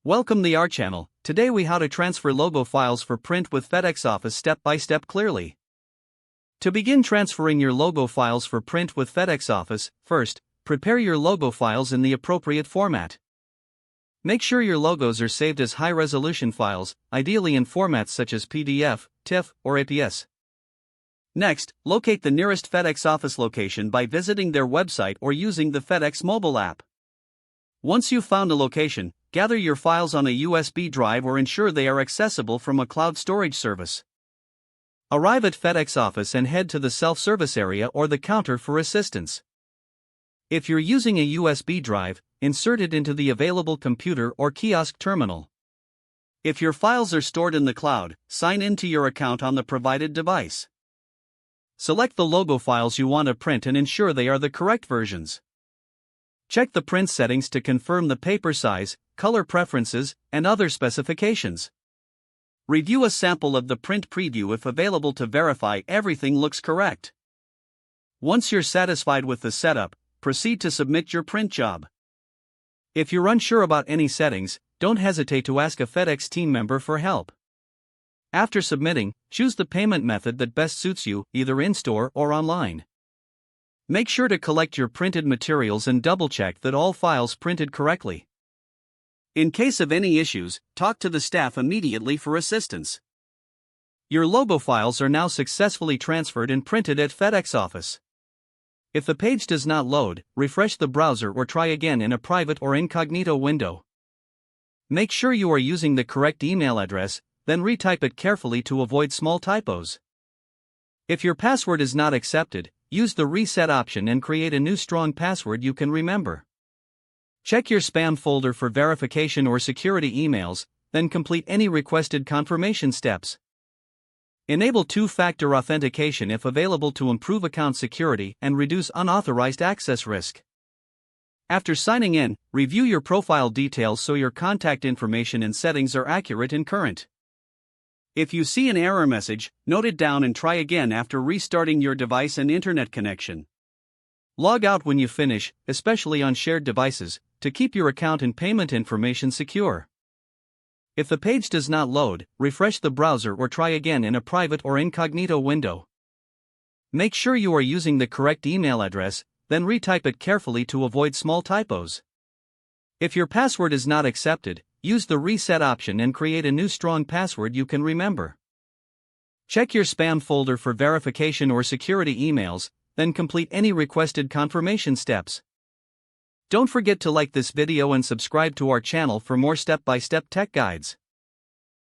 Welcome to our channel. Today we how to transfer logo files for print with FedEx Office step by step clearly. To begin transferring your logo files for print with FedEx Office, first, prepare your logo files in the appropriate format. Make sure your logos are saved as high-resolution files, ideally in formats such as PDF, TIFF, or APS. Next, locate the nearest FedEx Office location by visiting their website or using the FedEx mobile app. Once you've found a location, gather your files on a USB drive or ensure they are accessible from a cloud storage service. Arrive at FedEx Office and head to the self-service area or the counter for assistance. If you're using a USB drive, insert it into the available computer or kiosk terminal. If your files are stored in the cloud, sign in to your account on the provided device. Select the logo files you want to print and ensure they are the correct versions. Check the print settings to confirm the paper size, color preferences, and other specifications. Review a sample of the print preview if available to verify everything looks correct. Once you're satisfied with the setup, proceed to submit your print job. If you're unsure about any settings, don't hesitate to ask a FedEx team member for help. After submitting, choose the payment method that best suits you, either in-store or online. Make sure to collect your printed materials and double-check that all files printed correctly. In case of any issues, talk to the staff immediately for assistance. Your logo files are now successfully transferred and printed at FedEx Office. If the page does not load, refresh the browser or try again in a private or incognito window. Make sure you are using the correct email address, then retype it carefully to avoid small typos. If your password is not accepted, use the reset option and create a new strong password you can remember. Check your spam folder for verification or security emails, then complete any requested confirmation steps. Enable two-factor authentication if available to improve account security and reduce unauthorized access risk. After signing in, review your profile details so your contact information and settings are accurate and current. If you see an error message, note it down and try again after restarting your device and internet connection. Log out when you finish, especially on shared devices, to keep your account and payment information secure. If the page does not load, refresh the browser or try again in a private or incognito window. Make sure you are using the correct email address, then retype it carefully to avoid small typos. If your password is not accepted, use the reset option and create a new strong password you can remember. Check your spam folder for verification or security emails, then complete any requested confirmation steps. Don't forget to like this video and subscribe to our channel for more step-by-step tech guides.